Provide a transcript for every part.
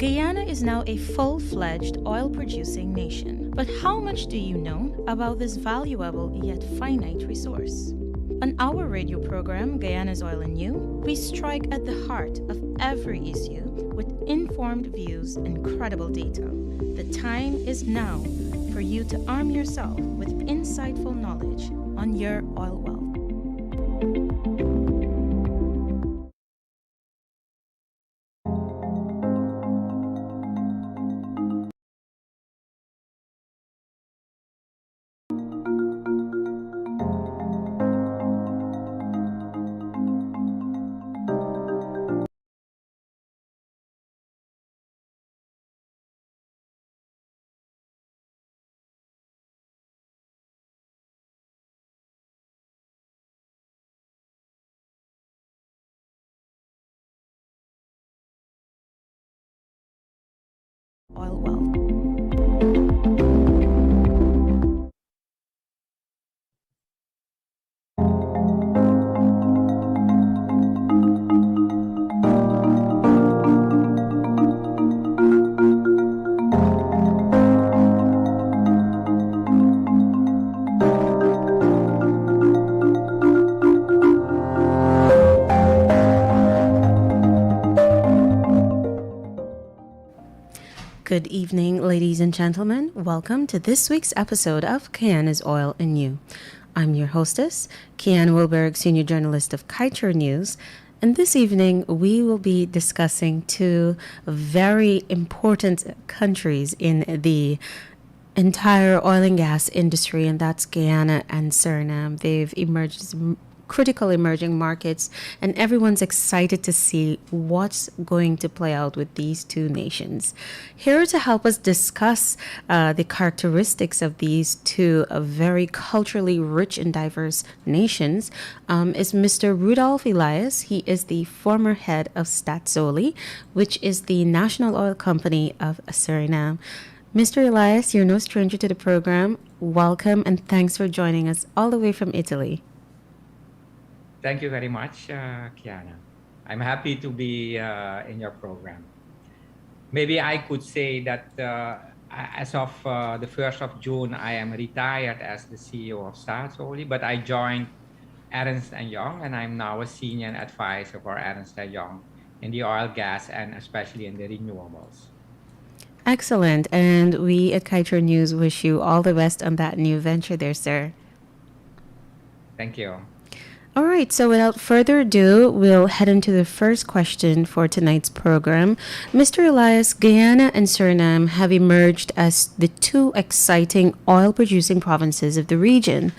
Guyana is now a full-fledged oil-producing nation. But how much do you know about this valuable yet finite resource? On our radio program, Guyana's Oil and You, we strike at the heart of every issue with informed views and credible data. The time is now for you to arm yourself with insightful knowledge on your oil wealth. Oil wealth. Good evening, ladies and gentlemen. Welcome to this week's episode of Guyana's Oil and You. I'm your hostess, Kian Wilberg, Senior Journalist of Kaieteur News. And this evening, we will be discussing two very important countries in the entire oil and gas industry, and that's Guyana and Suriname. They've emerged as critical emerging markets, and everyone's excited to see what's going to play out with these two nations. Here to help us discuss the characteristics of these two very culturally rich and diverse nations is Mr. Rudolph Elias. He is the former head of Staatsolie, which is the national oil company of Suriname. Mr. Elias, you're no stranger to the program. Welcome, and thanks for joining us all the way from Italy. Thank you very much, Kiana. I'm happy to be in your program. Maybe I could say that as of the 1st of June, I am retired as the CEO of Staatsolie, but I joined Ernst & Young, and I'm now a senior advisor for Ernst & Young in the oil, gas, and especially in the renewables. Excellent. And we at Kaieteur News wish you all the best on that new venture there, sir. Thank you. All right, so without further ado, we'll head into the first question for tonight's program. Mr. Elias, Guyana and Suriname have emerged as the two exciting oil-producing provinces of the region.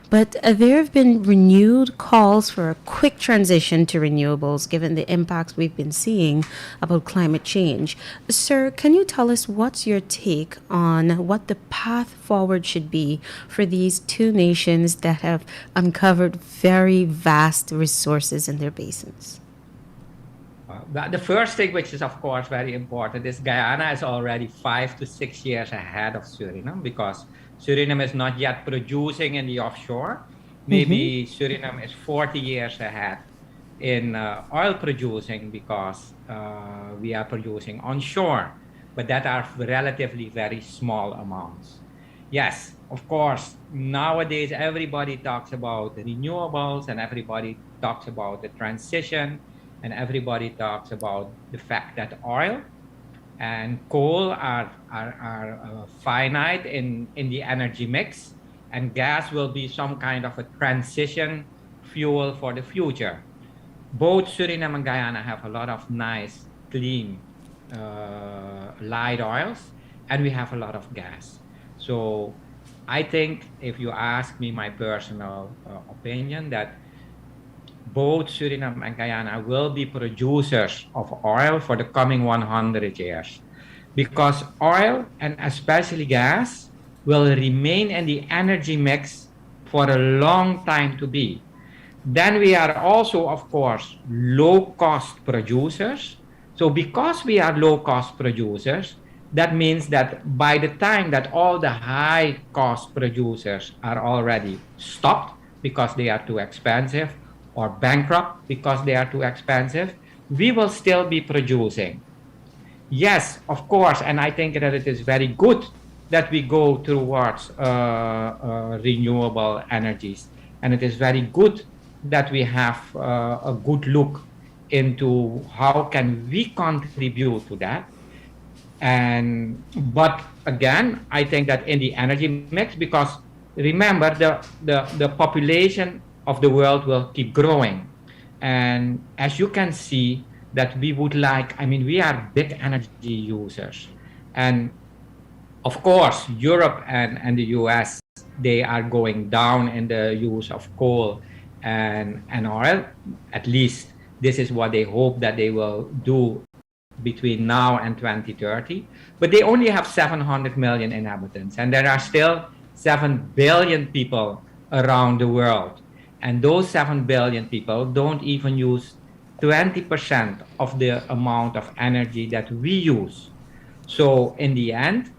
But there have been renewed calls for a quick transition to renewables given the impacts we've been seeing about climate change. Sir, can you tell us what's your take on what the path forward should be for these two nations that have uncovered very vast resources in their basins? The first thing, which is of course very important, is Guyana is already 5 to 6 years ahead of Suriname because Suriname is not yet producing in the offshore. Maybe Suriname is 40 years ahead in oil producing because we are producing onshore, but that are relatively very small amounts. Yes, of course, nowadays everybody talks about renewables and everybody talks about the transition and everybody talks about the fact that oil and coal are finite in the energy mix, and gas will be some kind of a transition fuel for the future. Both Suriname and Guyana have a lot of nice, clean, light oils, and we have a lot of gas. So I think if you ask me my personal opinion, that both Suriname and Guyana will be producers of oil for the coming 100 years. Because oil, and especially gas, will remain in the energy mix for a long time to be. Then we are also, of course, low-cost producers. So because we are low-cost producers, that means that by the time that all the high-cost producers are already stopped because they are too expensive, or bankrupt because they are too expensive, we will still be producing. yes, of course, and I think that it is very good that we go towards renewable energies, and it is very good that we have a good look into how can we contribute to that. And but again, I think that in the energy mix, because remember the population of the world will keep growing, and as you can see that we would like, I mean, we are big energy users, and of course Europe and the US, they are going down in the use of coal and oil. At least this is what they hope that they will do between now and 2030. But they only have 700 million inhabitants, and there are still 7 billion people around the world. And those 7 billion people don't even use 20% of the amount of energy that we use. So in the end,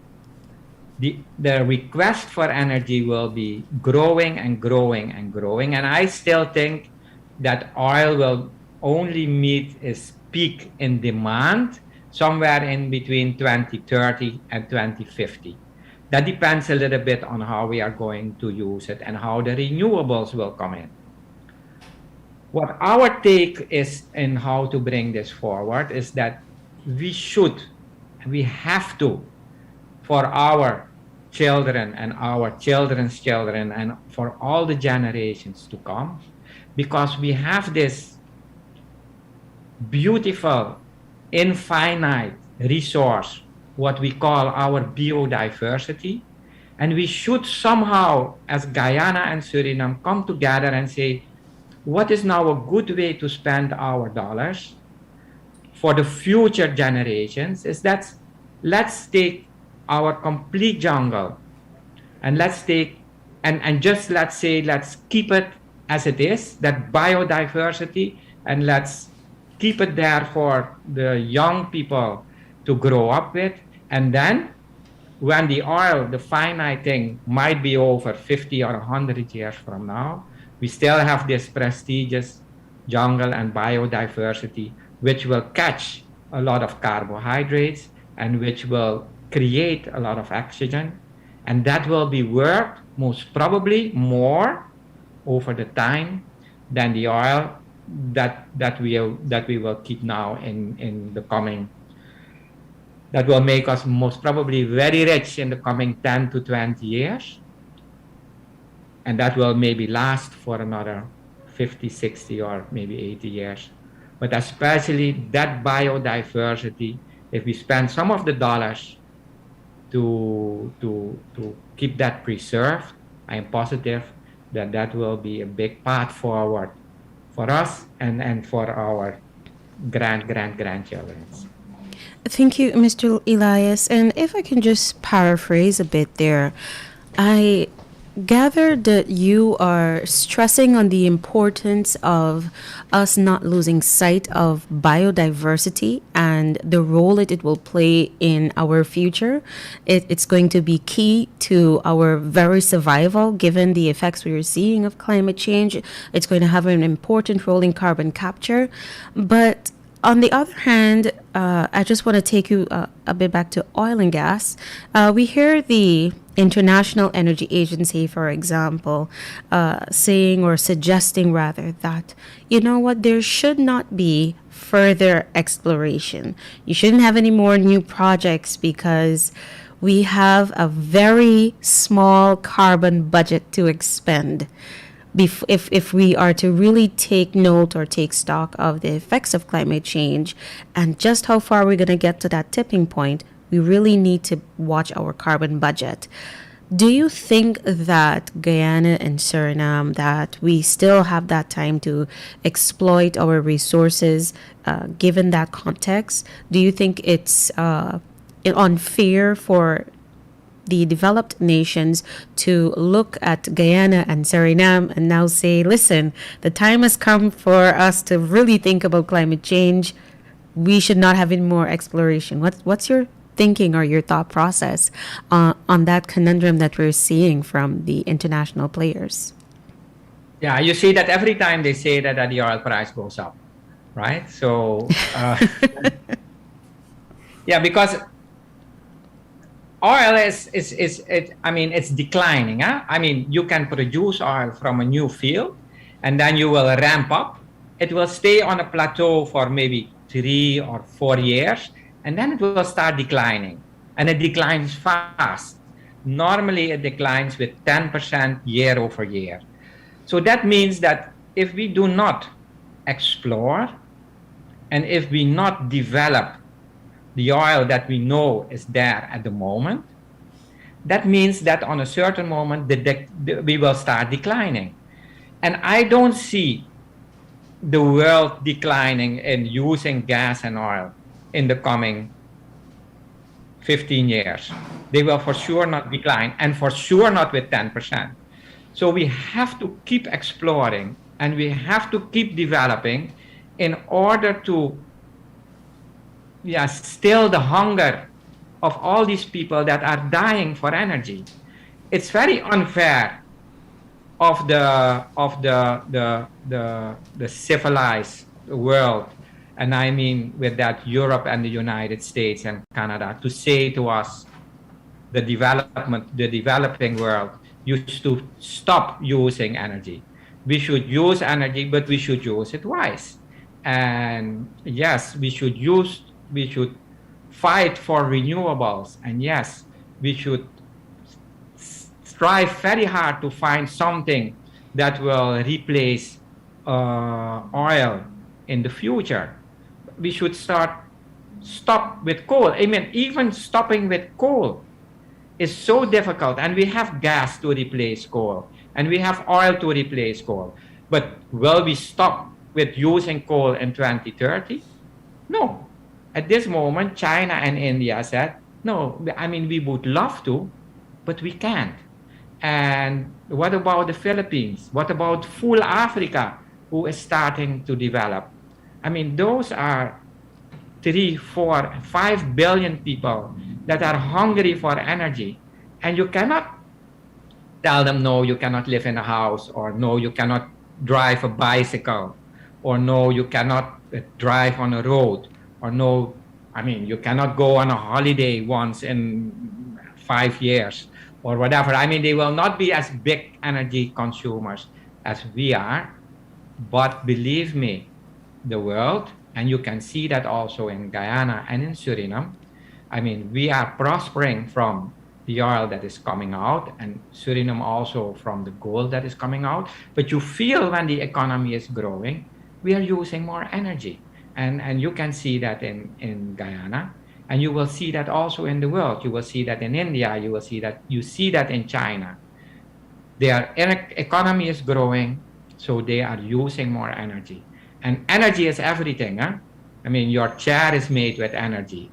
the request for energy will be growing and growing and growing. And I still think that oil will only meet its peak in demand somewhere in between 2030 and 2050. That depends a little bit on how we are going to use it and how the renewables will come in. What our take is in how to bring this forward is that we have to, for our children and our children's children and for all the generations to come, because we have this beautiful, infinite resource, what we call our biodiversity. And we should somehow, as Guyana and Suriname, come together and say, what is now a good way to spend our dollars for the future generations? Is that let's take our complete jungle and let's take, and just let's say, let's keep it as it is, that biodiversity, and let's keep it there for the young people to grow up with. And then when the oil, the finite thing, might be over 50 or 100 years from now, we still have this prestigious jungle and biodiversity, which will catch a lot of carbohydrates and which will create a lot of oxygen. And that will be worth most probably more over the time than the oil that we will keep now in the coming, that will make us most probably very rich in the coming 10 to 20 years. And that will maybe last for another 50, 60, or maybe 80 years. But especially that biodiversity, if we spend some of the dollars to keep that preserved, I am positive that that will be a big path forward for us and for our grandchildren. Thank you, Mr. Elias. And if I can just paraphrase a bit there, I gather that you are stressing on the importance of us not losing sight of biodiversity and the role it will play in our future. It's going to be key to our very survival, given the effects we are seeing of climate change. It's going to have an important role in carbon capture. But on the other hand, I just want to take you a bit back to oil and gas. We hear the International Energy Agency, for example, saying or suggesting rather that, you know what, there should not be further exploration. You shouldn't have any more new projects because we have a very small carbon budget to expend. If we are to really take note or take stock of the effects of climate change and just how far we're going to get to that tipping point, we really need to watch our carbon budget. Do you think that Guyana and Suriname, that we still have that time to exploit our resources given that context? Do you think it's unfair for the developed nations to look at Guyana and Suriname and now say, listen, the time has come for us to really think about climate change. We should not have any more exploration. What's your thinking or your thought process on that conundrum that we're seeing from the international players? Yeah, you see that every time they say that the oil price goes up, right? So Yeah, because oil it's declining. Huh? I mean, you can produce oil from a new field, and then you will ramp up. It will stay on a plateau for maybe 3 or 4 years, and then it will start declining. And it declines fast. Normally, it declines with 10% year over year. So that means that if we do not explore and if we not develop the oil that we know is there at the moment, that means that on a certain moment we will start declining. And I don't see the world declining in using gas and oil in the coming 15 years. They will for sure not decline, and for sure not with 10%. So we have to keep exploring and we have to keep developing in order to still the hunger of all these people that are dying for energy. It's very unfair of the civilized world, and I mean with that Europe and the United States and Canada, to say to us, the developing world, used to stop using energy. We should use energy, but we should use it wise. And yes, we should fight for renewables, and yes, we should strive very hard to find something that will replace oil in the future. We should stop with coal. I mean, even stopping with coal is so difficult, and we have gas to replace coal, and we have oil to replace coal. But will we stop with using coal in 2030? No. At this moment, China and India said, no, I mean, we would love to, but we can't. And what about the Philippines? What about full Africa, who is starting to develop? I mean, those are 3, 4, 5 billion people that are hungry for energy. And you cannot tell them, no, you cannot live in a house, or no, you cannot drive a bicycle, or no, you cannot drive on a road, or no, I mean, you cannot go on a holiday once in 5 years, or whatever. I mean, they will not be as big energy consumers as we are. But believe me, the world, and you can see that also in Guyana and in Suriname, I mean, we are prospering from the oil that is coming out, and Suriname also from the gold that is coming out. But you feel when the economy is growing, we are using more energy. And you can see that in Guyana, and you will see that also in the world. You will see that in India, you see that in China. Their economy is growing, so they are using more energy. And energy is everything. Huh? I mean, your chair is made with energy.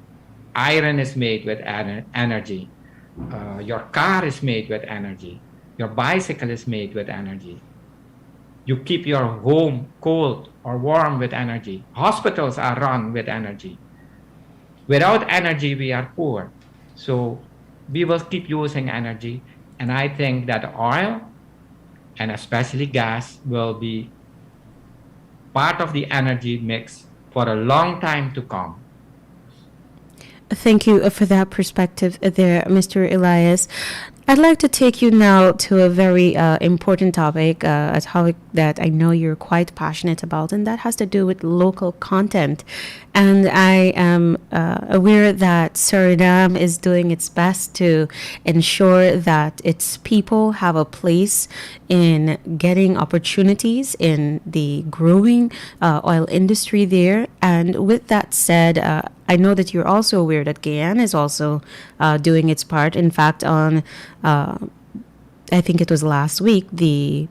Iron is made with energy. Your car is made with energy. Your bicycle is made with energy. You keep your home cold or warm with energy. Hospitals are run with energy. Without energy, we are poor. So we will keep using energy. And I think that oil, and especially gas, will be part of the energy mix for a long time to come. Thank you for that perspective there, Mr. Elias. I'd like to take you now to a very important topic, a topic that I know you're quite passionate about, and that has to do with local content. And I am aware that Suriname is doing its best to ensure that its people have a place in getting opportunities in the growing oil industry there. And with that said, I know that you're also aware that Guyana is also doing its part. In fact, on I think it was last week, the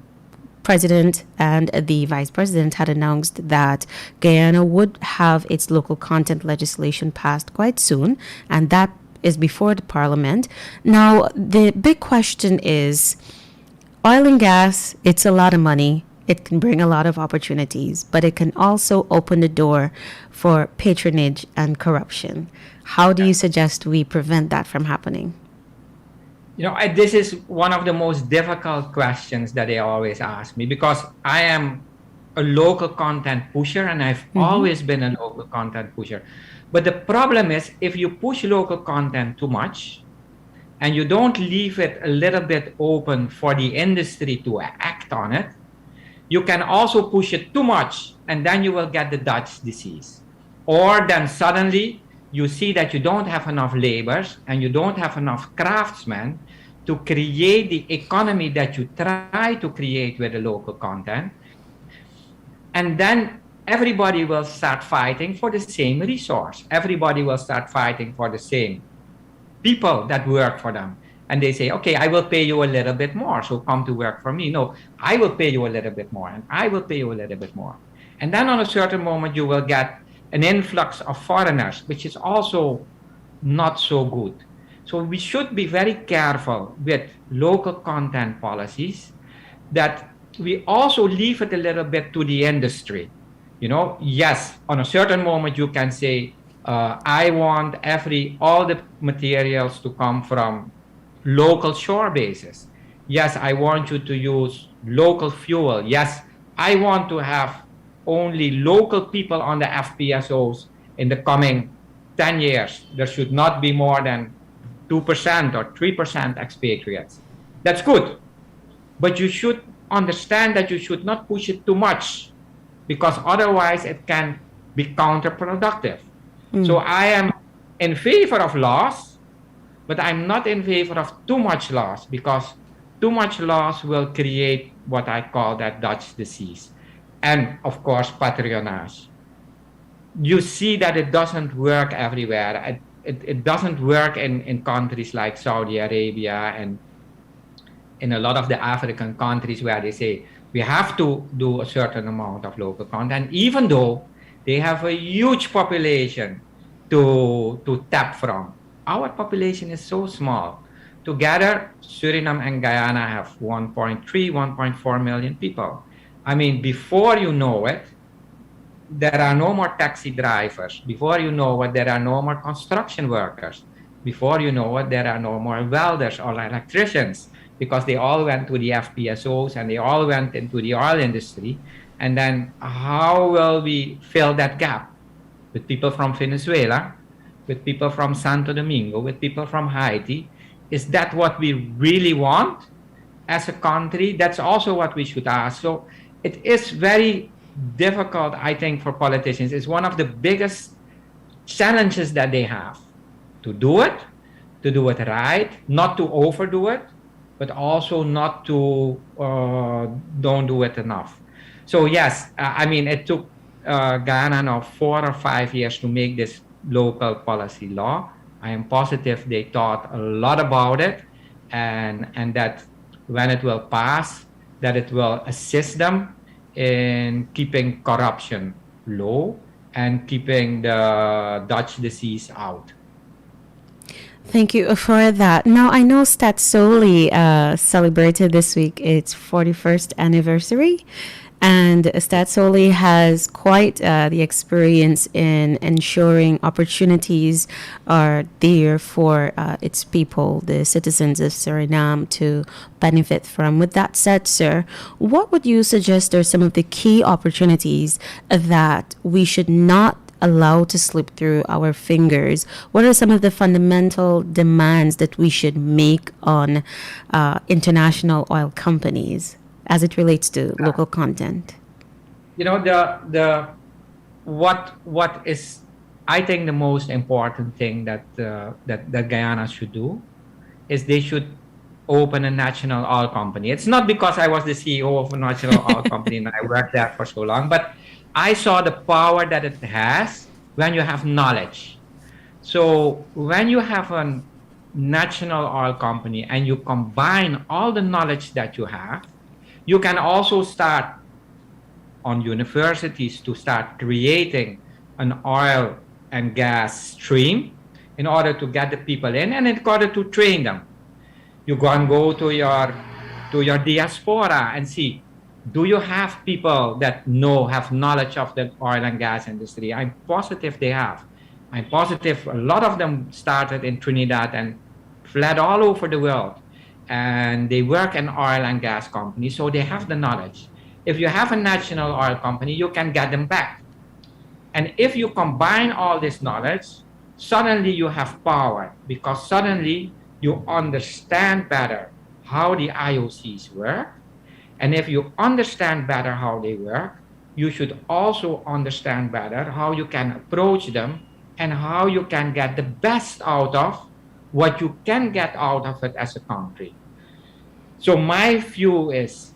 president and the vice president had announced that Guyana would have its local content legislation passed quite soon, and that is before the parliament. Now, the big question is, oil and gas, it's a lot of money. It can bring a lot of opportunities, but it can also open the door for patronage and corruption. How do you suggest we prevent that from happening? You know, this is one of the most difficult questions that they always ask me, because I am a local content pusher, and I've always been a local content pusher. But the problem is if you push local content too much and you don't leave it a little bit open for the industry to act on it, you can also push it too much and then you will get the Dutch disease. Or then suddenly you see that you don't have enough laborers and you don't have enough craftsmen to create the economy that you try to create with the local content. And then everybody will start fighting for the same resource. Everybody will start fighting for the same people that work for them. And they say, okay, I will pay you a little bit more, so come to work for me. No, I will pay you a little bit more, and I will pay you a little bit more. And then on a certain moment, you will get an influx of foreigners, which is also not so good. So we should be very careful with local content policies, that we also leave it a little bit to the industry. Yes, on a certain moment you can say, I want all the materials to come from local shore bases. Yes, I want you to use local fuel. Yes, I want to have only local people on the FPSOs in the coming 10 years. There should not be more than 2% or 3% expatriates. That's good. But you should understand that you should not push it too much, because otherwise it can be counterproductive. So I am in favor of laws, but I'm not in favor of too much laws, because too much laws will create what I call that Dutch disease. And of course, patronage. You see that it doesn't work everywhere. It doesn't work in countries like Saudi Arabia and in a lot of the African countries where they say we have to do a certain amount of local content, even though they have a huge population to tap from. Our population is so small. Together, Suriname and Guyana have 1.3, 1.4 million people. I mean, before you know it, there are no more taxi drivers. Before you know it, there are no more construction workers. Before you know it, there are no more welders or electricians, because they all went to the FPSOs and they all went into the oil industry. And then how will we fill that gap? With people from Venezuela, with people from Santo Domingo, with people from Haiti? Is that what we really want as a country? That's also what we should ask. So it is very difficult, I think, for politicians. It's one of the biggest challenges that they have, to do it right, not to overdo it, but also not to don't do it enough. So yes, I mean, it took Guyana now 4 or 5 years to make this local policy law. I am positive they thought a lot about it, and that when it will pass, that it will assist them in keeping corruption low and keeping the Dutch disease out. Thank you for that. Now, I know Statsoli celebrated this week its 41st anniversary, and Statsoli has quite the experience in ensuring opportunities are there for its people, the citizens of Suriname, to benefit from. With that said, sir, what would you suggest are some of the key opportunities that we should not allow to slip through our fingers? What are some of the fundamental demands that we should make on international oil companies as it relates to local content? What is, I think, the most important thing that Guyana should do is they should open a national oil company. It's not because I was the CEO of a national oil company and I worked there for so long, but I saw the power that it has when you have knowledge. So when you have a national oil company and you combine all the knowledge that you have, you can also start on universities to start creating an oil and gas stream in order to get the people in and in order to train them. You can go to your diaspora and see, do you have people that have knowledge of the oil and gas industry? I'm positive they have. I'm positive a lot of them started in Trinidad and fled all over the world. And they work in oil and gas companies, so they have the knowledge. If you have a national oil company, you can get them back. And if you combine all this knowledge, suddenly you have power, because suddenly you understand better how the IOCs work. And if you understand better how they work, you should also understand better how you can approach them and how you can get the best out of what you can get out of it as a country. So my view is,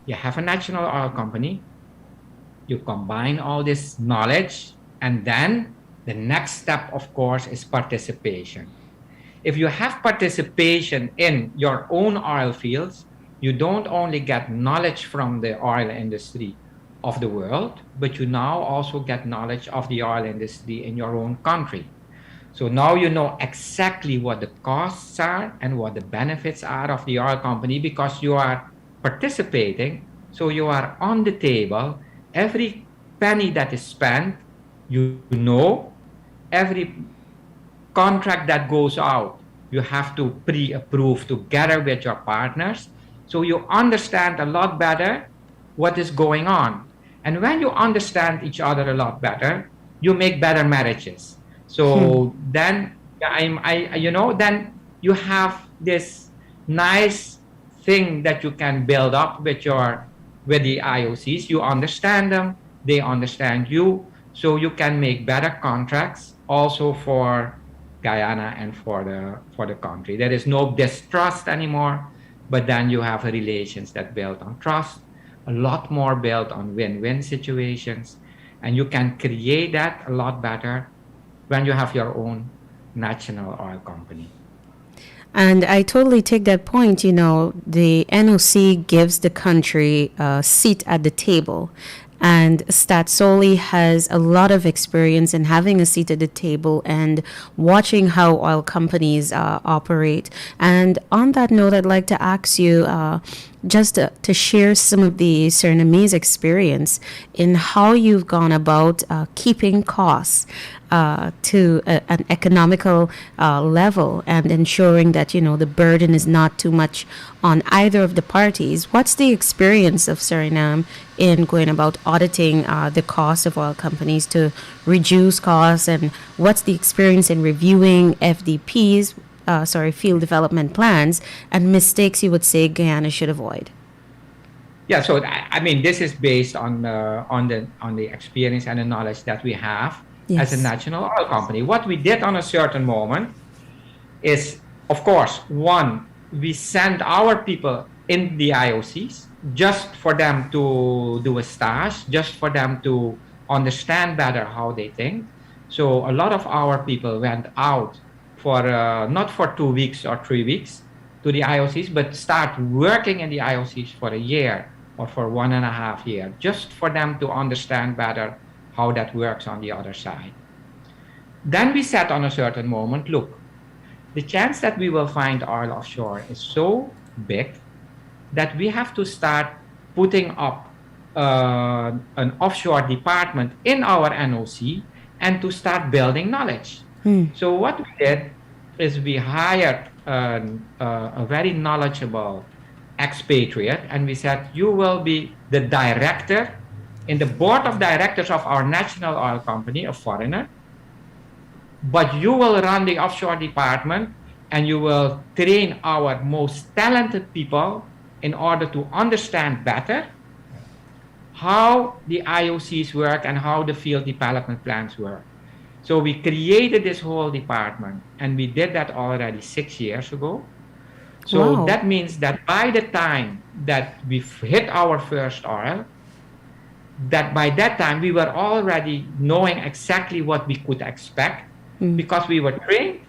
you have a national oil company, you combine all this knowledge, and then the next step, of course, is participation. If you have participation in your own oil fields, you don't only get knowledge from the oil industry of the world, but you now also get knowledge of the oil industry in your own country. So now you know exactly what the costs are and what the benefits are of the oil company, because you are participating. So you are on the table. Every penny that is spent, you know. Every contract that goes out, you have to pre-approve together with your partners. So you understand a lot better what is going on. And when you understand each other a lot better, you make better marriages. So then then you have this nice thing that you can build up with the IOCs. You understand them, they understand you, so you can make better contracts also for Guyana and for the country. There is no distrust anymore, but then you have relations that build on trust, a lot more built on win-win situations, and you can create that a lot better when you have your own national oil company. And I totally take that point. The NOC gives the country a seat at the table. And Statsoli has a lot of experience in having a seat at the table and watching how oil companies operate. And on that note, I'd like to ask you just to share some of the Surinamese experience in how you've gone about keeping costs to an economical level and ensuring that, the burden is not too much on either of the parties. What's the experience of Suriname in going about auditing the cost of oil companies to reduce costs, and what's the experience in reviewing FDPs, field development plans, and mistakes you would say Guyana should avoid? Yeah, so this is based on the experience and the knowledge that we have. Yes. As a national oil company. What we did on a certain moment is, of course, one, we sent our people in the IOCs just for them to do a stage, just for them to understand better how they think. So a lot of our people went out for not for 2 weeks or 3 weeks to the IOCs, but start working in the IOCs for a year or for 1.5 years, just for them to understand better how that works on the other side. Then we said on a certain moment, look, the chance that we will find oil offshore is so big that we have to start putting up an offshore department in our NOC and to start building knowledge. So what we did is we hired a very knowledgeable expatriate, and we said, you will be the director in the board of directors of our national oil company, a foreigner, but you will run the offshore department and you will train our most talented people in order to understand better how the IOCs work and how the field development plans work. So we created this whole department, and we did that already 6 years ago. So that means that by the time that we hit our first oil, that by that time we were already knowing exactly what we could expect because we were trained,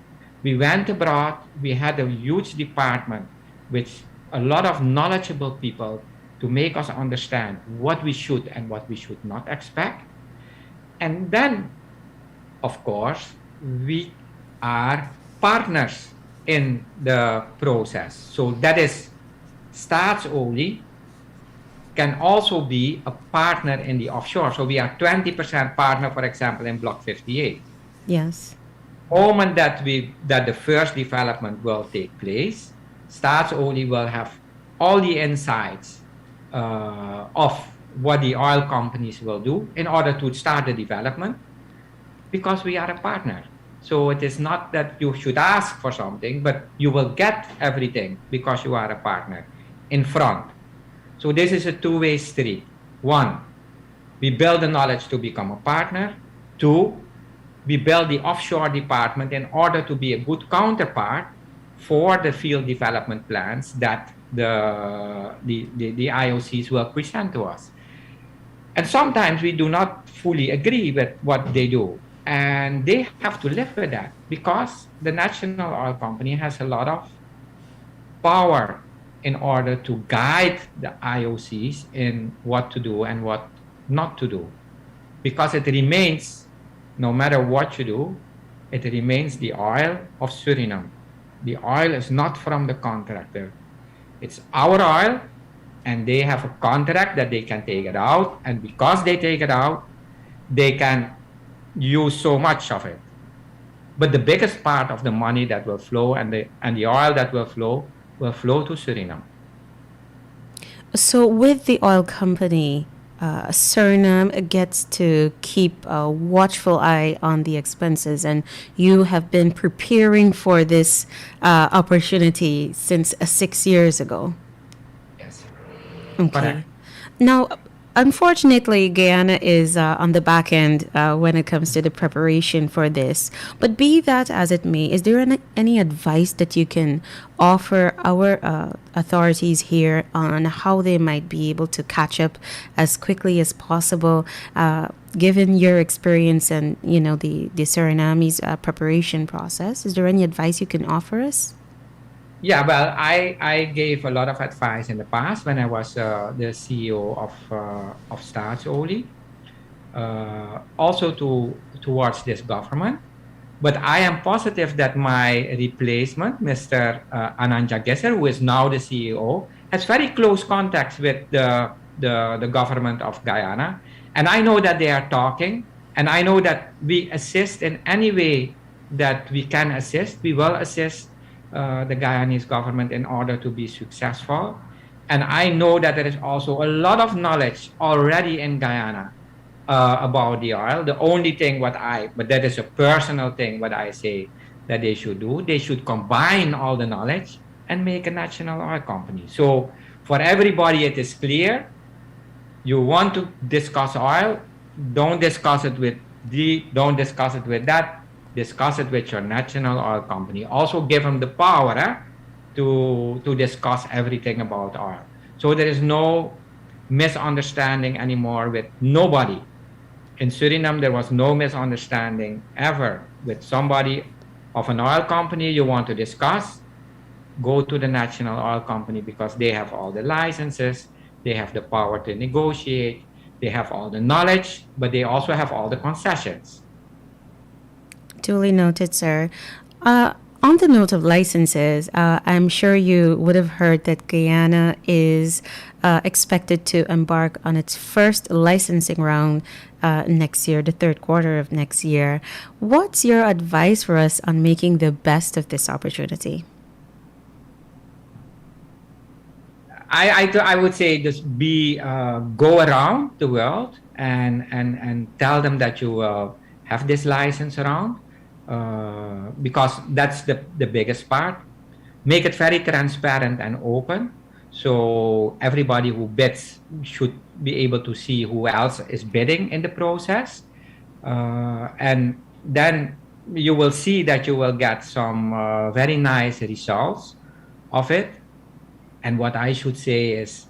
we went abroad, we had a huge department with a lot of knowledgeable people to make us understand what we should and what we should not expect. And then, of course, we are partners in the process. So that is Staatsolie can also be a partner in the offshore. So we are 20% partner, for example, in Block 58. Yes. The moment that the first development will take place, Staatsolie will have all the insights of what the oil companies will do in order to start the development, because we are a partner. So it is not that you should ask for something, but you will get everything because you are a partner in front. So this is a two-way street. One, we build the knowledge to become a partner. Two, we build the offshore department in order to be a good counterpart for the field development plans that the IOCs will present to us. And sometimes we do not fully agree with what they do. And they have to live with that because the national oil company has a lot of power in order to guide the IOCs in what to do and what not to do. Because it remains, no matter what you do, it remains the oil of Suriname. The oil is not from the contractor. It's our oil, and they have a contract that they can take it out. And because they take it out, they can use so much of it. But the biggest part of the money that will flow and the oil that will flow to Suriname. So with the oil company, Suriname gets to keep a watchful eye on the expenses, and you have been preparing for this opportunity since 6 years ago. Yes. Okay. Correct. Now, unfortunately, Guyana is on the back end when it comes to the preparation for this. But be that as it may, is there any advice that you can offer our authorities here on how they might be able to catch up as quickly as possible, given your experience and the Suriname's preparation process? Is there any advice you can offer us? Yeah, well, I gave a lot of advice in the past when I was the CEO of Staatsoli, also towards this government. But I am positive that my replacement, Mr. Ananja Gesser, who is now the CEO, has very close contacts with the government of Guyana. And I know that they are talking, and I know that we assist in any way that we can assist. We will assist the Guyanese government in order to be successful. And I know that there is also a lot of knowledge already in Guyana about the oil. The only thing but that is a personal thing, what I say that they should do, they should combine all the knowledge and make a national oil company. So for everybody, it is clear. You want to discuss oil, don't discuss it with don't discuss it with that, discuss it with your national oil company. Also give them the power to discuss everything about oil. So there is no misunderstanding anymore with nobody. In Suriname, there was no misunderstanding ever with somebody of an oil company you want to discuss. Go to the national oil company because they have all the licenses, they have the power to negotiate, they have all the knowledge, but they also have all the concessions. Duly noted, sir. On the note of licenses, I'm sure you would have heard that Guyana is expected to embark on its first licensing round next year, the third quarter of next year. What's your advice for us on making the best of this opportunity? I would say just go around the world and tell them that you will have this license around. Because that's the biggest part. Make it very transparent and open, so everybody who bids should be able to see who else is bidding in the process, and then you will see that you will get some very nice results of it. And what I should say is,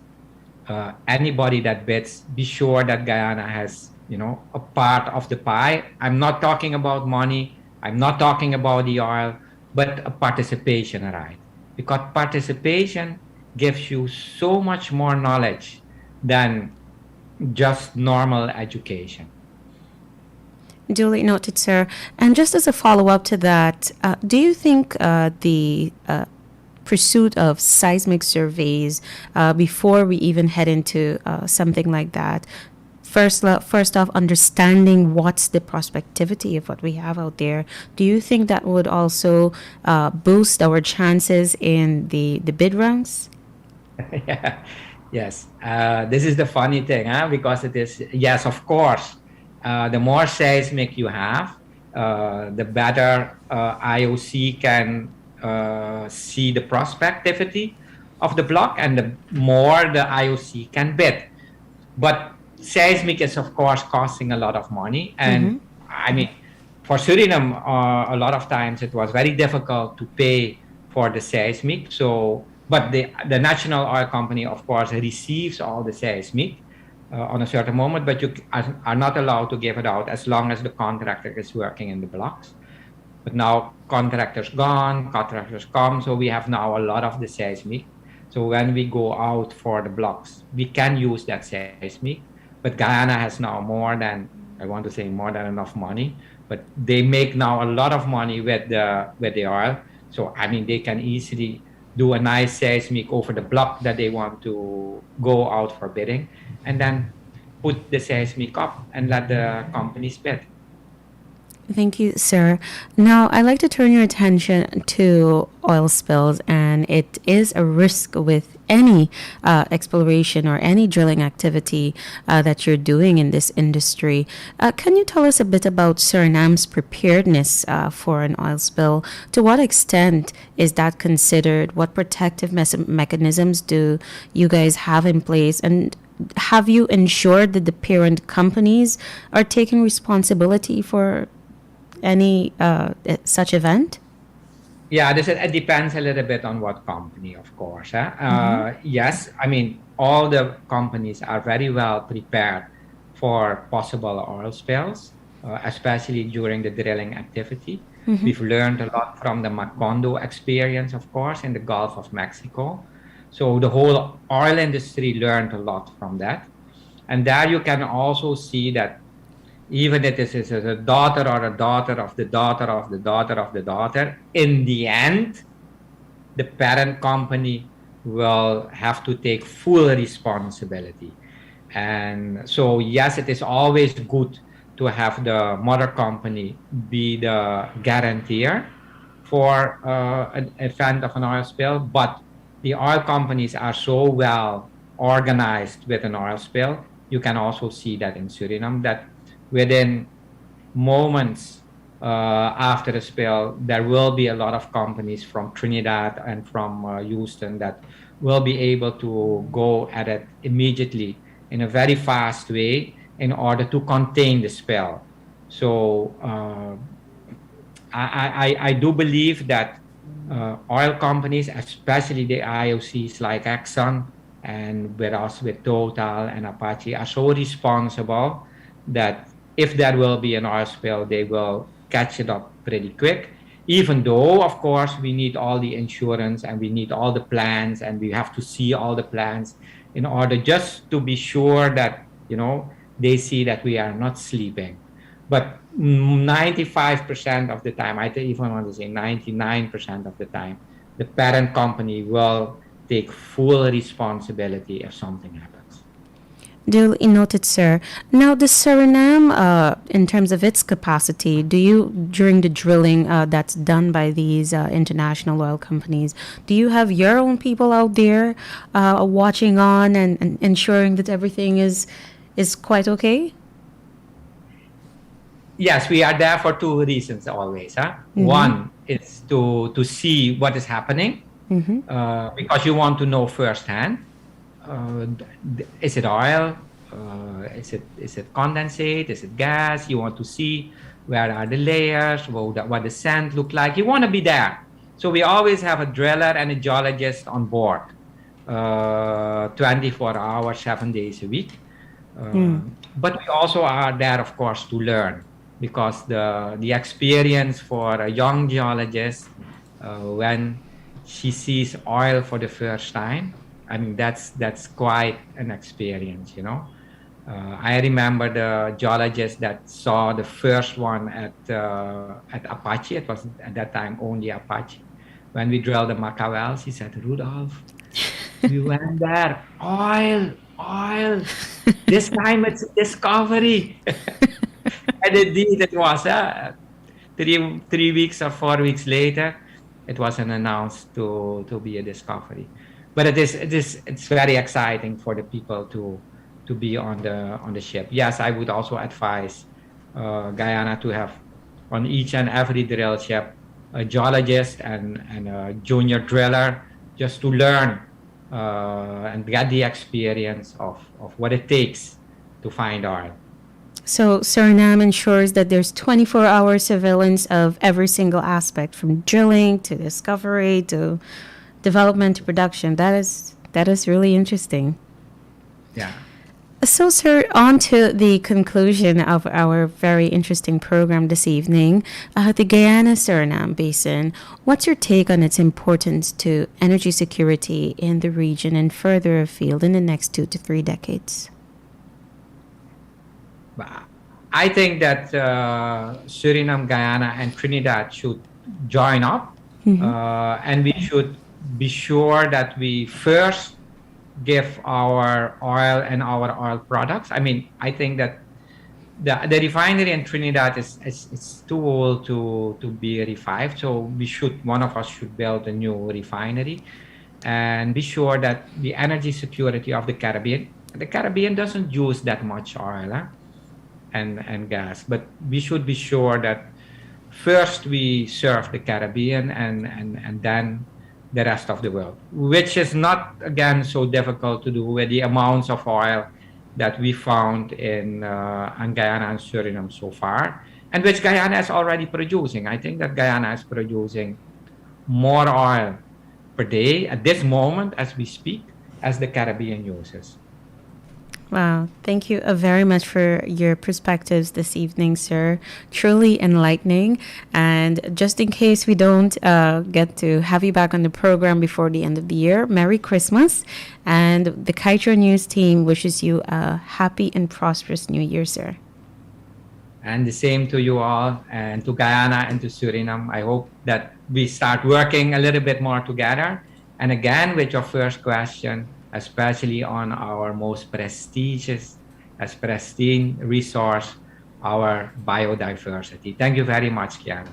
anybody that bids, be sure that Guyana has a part of the pie. I'm not talking about money. I'm not talking about the oil, but a participation right. Because participation gives you so much more knowledge than just normal education. Duly noted, sir. And just as a follow-up to that, do you think the pursuit of seismic surveys before we even head into something like that, first off, understanding what's the prospectivity of what we have out there, do you think that would also boost our chances in the bid rounds? Yeah, Yes, this is the funny thing, huh? Because it is, yes, of course, the more seismic you have, the better IOC can see the prospectivity of the block and the more the IOC can bid. But seismic is, of course, costing a lot of money. And Mm-hmm. I mean, for Suriname, a lot of times it was very difficult to pay for the seismic. So, but the national oil company, of course, receives all the seismic on a certain moment, but you are not allowed to give it out as long as the contractor is working in the blocks. But now contractors gone, contractors come, so we have now a lot of the seismic. So when we go out for the blocks, we can use that seismic. But Guyana has now more than, I want to say more than enough money, but they make now a lot of money with the oil. So I mean they can easily do a nice seismic over the block that they want to go out for bidding, and then put the seismic up and let the companies bid. Thank you, sir. Now, I'd like to turn your attention to oil spills, and it is a risk with any exploration or any drilling activity that you're doing in this industry. Can you tell us a bit about Suriname's preparedness for an oil spill? To what extent is that considered? What protective mechanisms do you guys have in place? And have you ensured that the parent companies are taking responsibility for any such event? Yeah, it depends a little bit on what company, of course. Huh? Mm-hmm. Yes, I mean, all the companies are very well prepared for possible oil spills, especially during the drilling activity. Mm-hmm. We've learned a lot from the Macondo experience, of course, in the Gulf of Mexico. So the whole oil industry learned a lot from that. And there you can also see that even if this is a daughter or a daughter of the daughter of the daughter of the daughter, in the end, the parent company will have to take full responsibility. And so, yes, it is always good to have the mother company be the guarantor for an event of an oil spill, but the oil companies are so well organized with an oil spill. You can also see that in Suriname that within moments after the spill, there will be a lot of companies from Trinidad and from Houston that will be able to go at it immediately in a very fast way in order to contain the spill. So I do believe that oil companies, especially the IOCs like Exxon and with us with Total and Apache, are so responsible that if there will be an oil spill, they will catch it up pretty quick. Even though, of course, we need all the insurance and we need all the plans and we have to see all the plans in order just to be sure that, they see that we are not sleeping. But 95% of the time, I even want to say 99% of the time, the parent company will take full responsibility if something happens. Duly noted, sir. Now, the Suriname, in terms of its capacity, do you, during the drilling that's done by these international oil companies, do you have your own people out there watching on and ensuring that everything is quite okay? Yes, we are there for two reasons always. Huh? Mm-hmm. One is to see what is happening Mm-hmm. because you want to know firsthand. Is it oil? Is it condensate? Is it gas? You want to see where are the layers, what the sand look like. You want to be there. So we always have a driller and a geologist on board, 24 hours, 7 days a week. Mm. But we also are there, of course, to learn because the experience for a young geologist when she sees oil for the first time, I mean that's quite an experience. I remember the geologist that saw the first one at Apache. It was at that time only Apache. When we drilled the Maca wells, he said, Rudolph, we went there, oil. This time it's a discovery. And indeed it was. 3 weeks or 4 weeks later, it was announced to be a discovery. but it's very exciting for the people to be on the ship. Yes, I would also advise Guyana to have on each and every drill ship a geologist and a junior driller, just to learn and get the experience of what it takes to find oil. So Suriname ensures that there's 24-hour surveillance of every single aspect, from drilling to discovery to development to production. That is really interesting. Yeah. So, sir, on to the conclusion of our very interesting program this evening. The Guyana-Suriname Basin, what's your take on its importance to energy security in the region and further afield in the next 2 to 3 decades? I think that Suriname, Guyana, and Trinidad should join up, and we should be sure that we first give our oil and our oil products. I mean, I think that the refinery in Trinidad is too old to be revived. So one of us should build a new refinery, and be sure that the energy security of the Caribbean doesn't use that much oil and gas, but we should be sure that first we serve the Caribbean and then the rest of the world, which is not, again, so difficult to do with the amounts of oil that we found in Guyana and Suriname so far, and which Guyana is already producing. I think that Guyana is producing more oil per day at this moment as we speak as the Caribbean uses. Wow. Thank you very much for your perspectives this evening, sir. Truly enlightening. And just in case we don't get to have you back on the program before the end of the year, Merry Christmas. And the Kaieteur News team wishes you a happy and prosperous New Year, sir. And the same to you all, and to Guyana and to Suriname. I hope that we start working a little bit more together. And again, with your first question, especially on our most prestigious, as pristine resource, our biodiversity. Thank you very much, Kiana.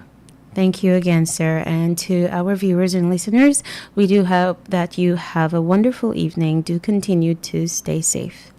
Thank you again, sir. And to our viewers and listeners, we do hope that you have a wonderful evening. Do continue to stay safe.